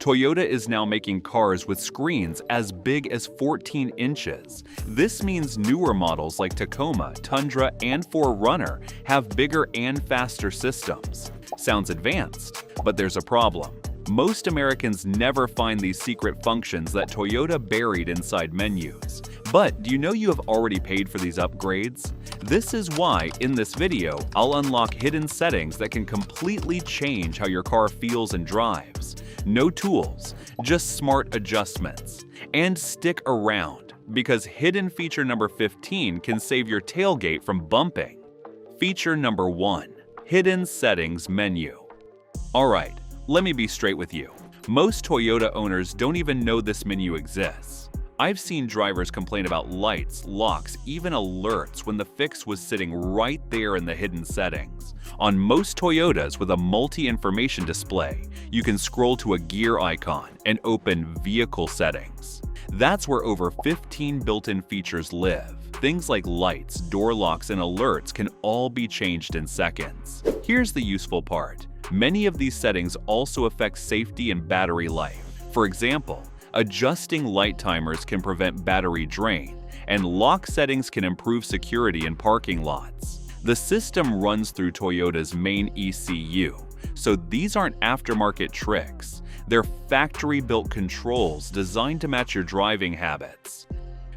Toyota is now making cars with screens as big as 14 inches. This means newer models like Tacoma, Tundra, and 4Runner have bigger and faster systems. Sounds advanced, but there's a problem. Most Americans never find these secret functions that Toyota buried inside menus. But do you know you have already paid for these upgrades? This is why, in this video, I'll unlock hidden settings that can completely change how your car feels and drives. No tools, just smart adjustments. And stick around, because hidden feature number 15 can save your tailgate from bumping. Feature number 1. Hidden Settings Menu. Alright, let me be straight with you. Most Toyota owners don't even know this menu exists. I've seen drivers complain about lights, locks, even alerts when the fix was sitting right there in the hidden settings. On most Toyotas with a multi-information display, you can scroll to a gear icon and open Vehicle Settings. That's where over 15 built-in features live. Things like lights, door locks, and alerts can all be changed in seconds. Here's the useful part. Many of these settings also affect safety and battery life. For example, adjusting light timers can prevent battery drain, and lock settings can improve security in parking lots. The system runs through Toyota's main ECU, so these aren't aftermarket tricks. They're factory-built controls designed to match your driving habits.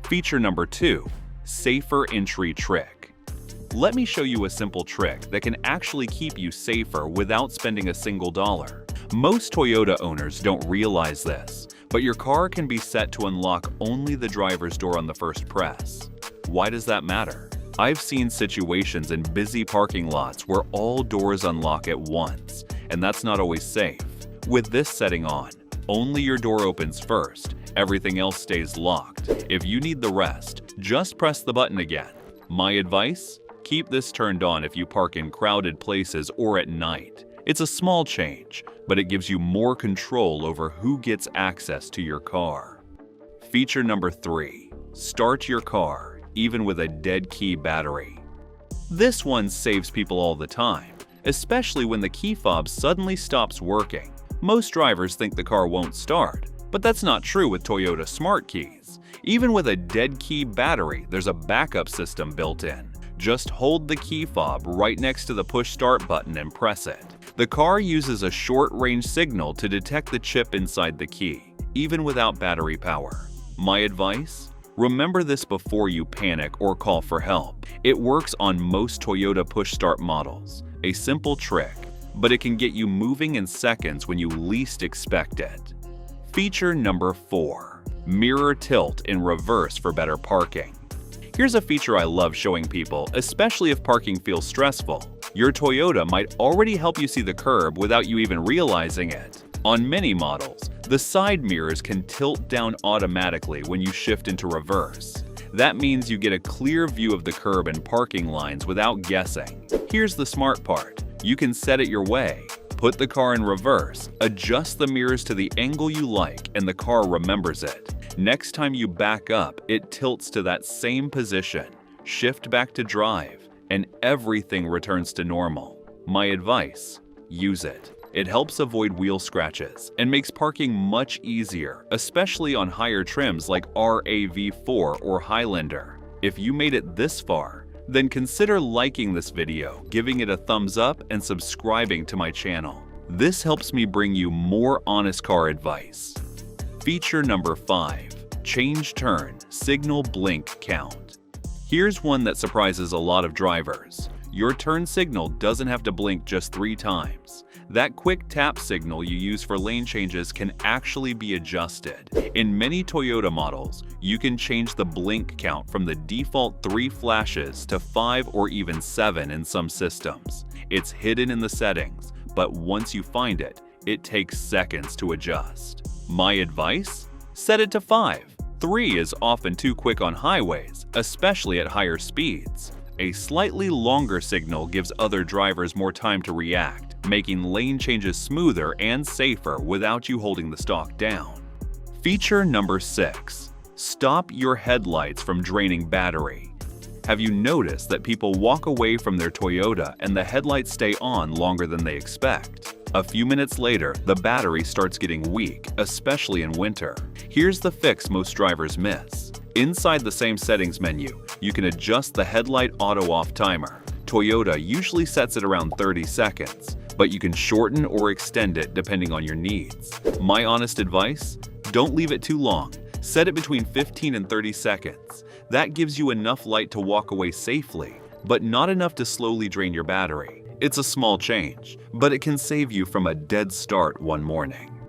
Feature number 2. Safer Entry Trick. Let me show you a simple trick that can actually keep you safer without spending a single dollar. Most Toyota owners don't realize this, but your car can be set to unlock only the driver's door on the first press. Why does that matter? I've seen situations in busy parking lots where all doors unlock at once, and that's not always safe. With this setting on, only your door opens first, everything else stays locked. If you need the rest, just press the button again. My advice? Keep this turned on if you park in crowded places or at night. It's a small change, but it gives you more control over who gets access to your car. Feature number 3. Start your car, even with a dead key battery. This one saves people all the time, especially when the key fob suddenly stops working. Most drivers think the car won't start, but that's not true with Toyota Smart Keys. Even with a dead key battery, there's a backup system built in. Just hold the key fob right next to the push start button and press it. The car uses a short-range signal to detect the chip inside the key, even without battery power. My advice? Remember this before you panic or call for help. It works on most Toyota push start models. A simple trick, but it can get you moving in seconds when you least expect it. Feature number 4. Mirror Tilt in Reverse for better parking. Here's a feature I love showing people, especially if parking feels stressful. Your Toyota might already help you see the curb without you even realizing it. On many models, the side mirrors can tilt down automatically when you shift into reverse. That means you get a clear view of the curb and parking lines without guessing. Here's the smart part. You can set it your way. Put the car in reverse, adjust the mirrors to the angle you like, and the car remembers it. Next time you back up, it tilts to that same position. Shift back to drive, and everything returns to normal. My advice? Use it. It helps avoid wheel scratches and makes parking much easier, especially on higher trims like RAV4 or Highlander. If you made it this far, then consider liking this video, giving it a thumbs up, and subscribing to my channel. This helps me bring you more honest car advice. Feature number 5. Change Turn Signal Blink Count. Here's one that surprises a lot of drivers. Your turn signal doesn't have to blink just 3 times. That quick tap signal you use for lane changes can actually be adjusted. In many Toyota models, you can change the blink count from the default 3 flashes to 5 or even 7 in some systems. It's hidden in the settings, but once you find it, it takes seconds to adjust. My advice? Set it to 5. 3 is often too quick on highways, especially at higher speeds. A slightly longer signal gives other drivers more time to react, making lane changes smoother and safer without you holding the stalk down. Feature number 6. Stop your headlights from draining battery. Have you noticed that people walk away from their Toyota and the headlights stay on longer than they expect? A few minutes later, the battery starts getting weak, especially in winter. Here's the fix most drivers miss. Inside the same settings menu, you can adjust the headlight auto-off timer. Toyota usually sets it around 30 seconds, but you can shorten or extend it depending on your needs. My honest advice? Don't leave it too long. Set it between 15 and 30 seconds. That gives you enough light to walk away safely, but not enough to slowly drain your battery. It's a small change, but it can save you from a dead start one morning.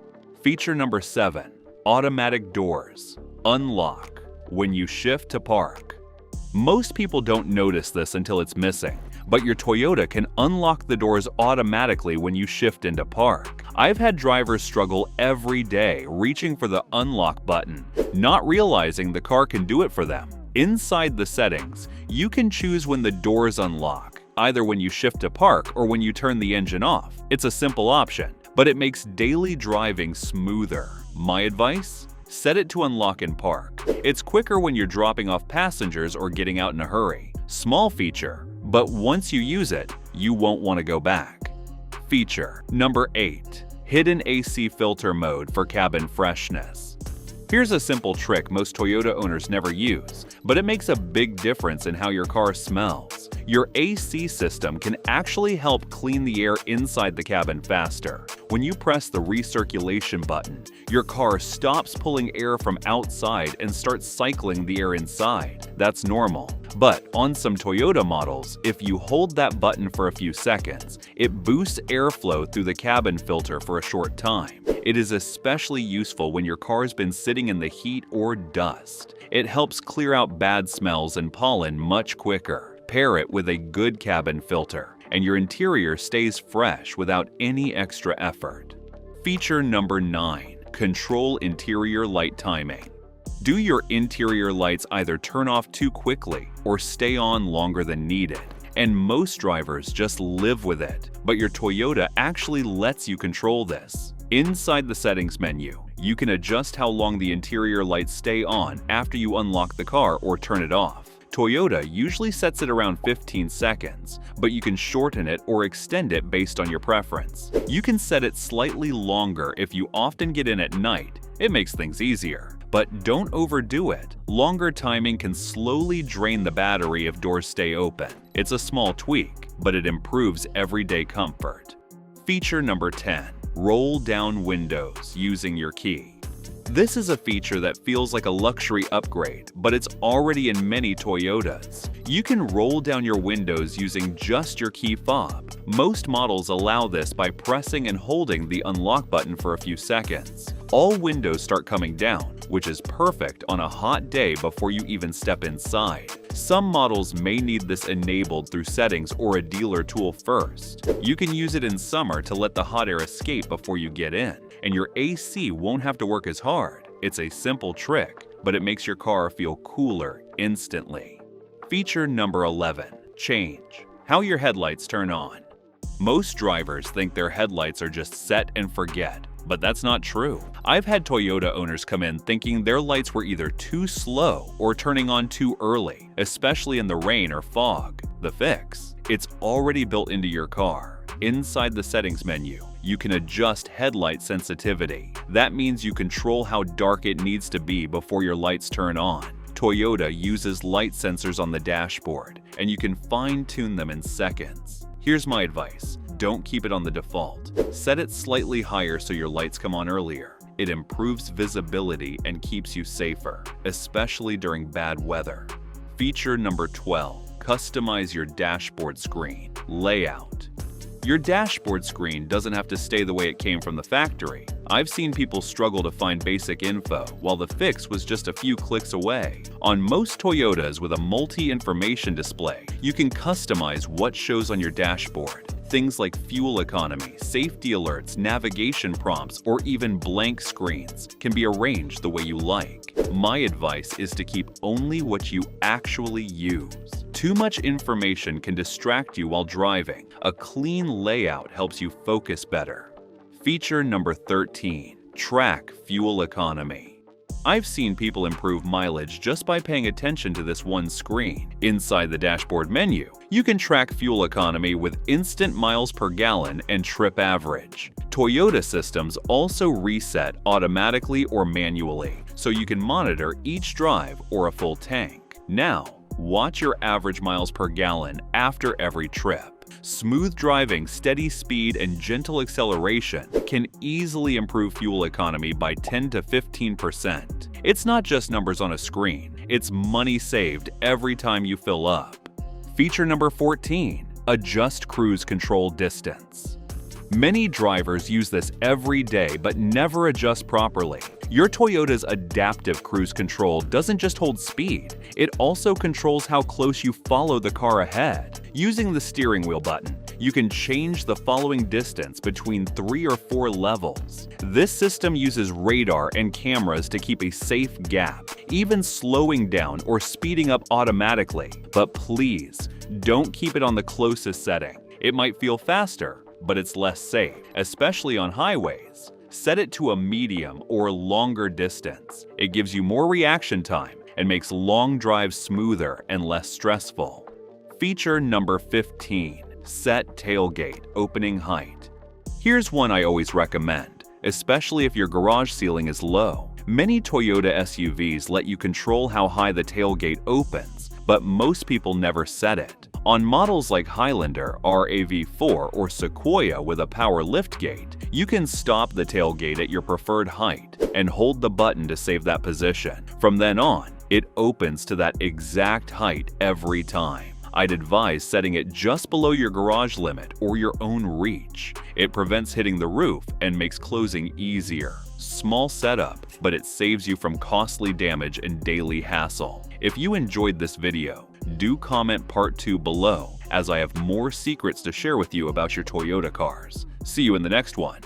Feature number 7. Automatic doors. Unlock when you shift to park. Most people don't notice this until it's missing, but your Toyota can unlock the doors automatically when you shift into park. I've had drivers struggle every day reaching for the unlock button, not realizing the car can do it for them. Inside the settings, you can choose when the doors unlock, either when you shift to park or when you turn the engine off. It's a simple option, but it makes daily driving smoother. My advice? Set it to unlock in park. It's quicker when you're dropping off passengers or getting out in a hurry. Small feature, but once you use it, you won't want to go back. Feature number 8. Hidden AC filter mode for cabin freshness. Here's a simple trick most Toyota owners never use, but it makes a big difference in how your car smells. Your AC system can actually help clean the air inside the cabin faster. When you press the recirculation button, your car stops pulling air from outside and starts cycling the air inside. That's normal. But on some Toyota models, if you hold that button for a few seconds, it boosts airflow through the cabin filter for a short time. It is especially useful when your car's been sitting in the heat or dust. It helps clear out bad smells and pollen much quicker. Pair it with a good cabin filter, and your interior stays fresh without any extra effort. Feature number 9. Control interior light timing. Do your interior lights either turn off too quickly or stay on longer than needed? And most drivers just live with it, but your Toyota actually lets you control this. Inside the settings menu, you can adjust how long the interior lights stay on after you unlock the car or turn it off. Toyota usually sets it around 15 seconds, but you can shorten it or extend it based on your preference. You can set it slightly longer if you often get in at night. It makes things easier. But don't overdo it. Longer timing can slowly drain the battery if doors stay open. It's a small tweak, but it improves everyday comfort. Feature number 10. Roll down windows using your key. This is a feature that feels like a luxury upgrade, but it's already in many Toyotas. You can roll down your windows using just your key fob. Most models allow this by pressing and holding the unlock button for a few seconds. All windows start coming down, which is perfect on a hot day before you even step inside. Some models may need this enabled through settings or a dealer tool first. You can use it in summer to let the hot air escape before you get in, and your AC won't have to work as hard. It's a simple trick, but it makes your car feel cooler instantly. Feature number 11. Change how your headlights turn on. Most drivers think their headlights are just set and forget, but that's not true. I've had Toyota owners come in thinking their lights were either too slow or turning on too early, especially in the rain or fog. The fix? It's already built into your car. Inside the settings menu, you can adjust headlight sensitivity. That means you control how dark it needs to be before your lights turn on. Toyota uses light sensors on the dashboard, and you can fine-tune them in seconds. Here's my advice. Don't keep it on the default. Set it slightly higher so your lights come on earlier. It improves visibility and keeps you safer, especially during bad weather. Feature number 12. Customize your dashboard screen. Layout. Your dashboard screen doesn't have to stay the way it came from the factory. I've seen people struggle to find basic info, while the fix was just a few clicks away. On most Toyotas with a multi-information display, you can customize what shows on your dashboard. Things like fuel economy, safety alerts, navigation prompts, or even blank screens can be arranged the way you like. My advice is to keep only what you actually use. Too much information can distract you while driving. A clean layout helps you focus better. Feature number 13. Track fuel economy. I've seen people improve mileage just by paying attention to this one screen. Inside the dashboard menu, you can track fuel economy with instant miles per gallon and trip average. Toyota systems also reset automatically or manually, so you can monitor each drive or a full tank. Now, watch your average miles per gallon after every trip. Smooth driving, steady speed, and gentle acceleration can easily improve fuel economy by 10 to 15%. It's not just numbers on a screen, it's money saved every time you fill up. Feature number 14. Adjust cruise control distance. Many drivers use this every day but never adjust properly. Your Toyota's adaptive cruise control doesn't just hold speed, it also controls how close you follow the car ahead. Using the steering wheel button, you can change the following distance between 3 or 4 levels. This system uses radar and cameras to keep a safe gap, even slowing down or speeding up automatically. But please, don't keep it on the closest setting. It might feel faster, but it's less safe, especially on highways. Set it to a medium or longer distance. It gives you more reaction time and makes long drives smoother and less stressful. Feature number 15. Set tailgate opening height. Here's one I always recommend, especially if your garage ceiling is low. Many Toyota SUVs let you control how high the tailgate opens, but most people never set it. On models like Highlander, RAV4, or Sequoia with a power liftgate, you can stop the tailgate at your preferred height and hold the button to save that position. From then on, it opens to that exact height every time. I'd advise setting it just below your garage limit or your own reach. It prevents hitting the roof and makes closing easier. Small setup, but it saves you from costly damage and daily hassle. If you enjoyed this video, do comment part 2 below, as I have more secrets to share with you about your Toyota cars. See you in the next one.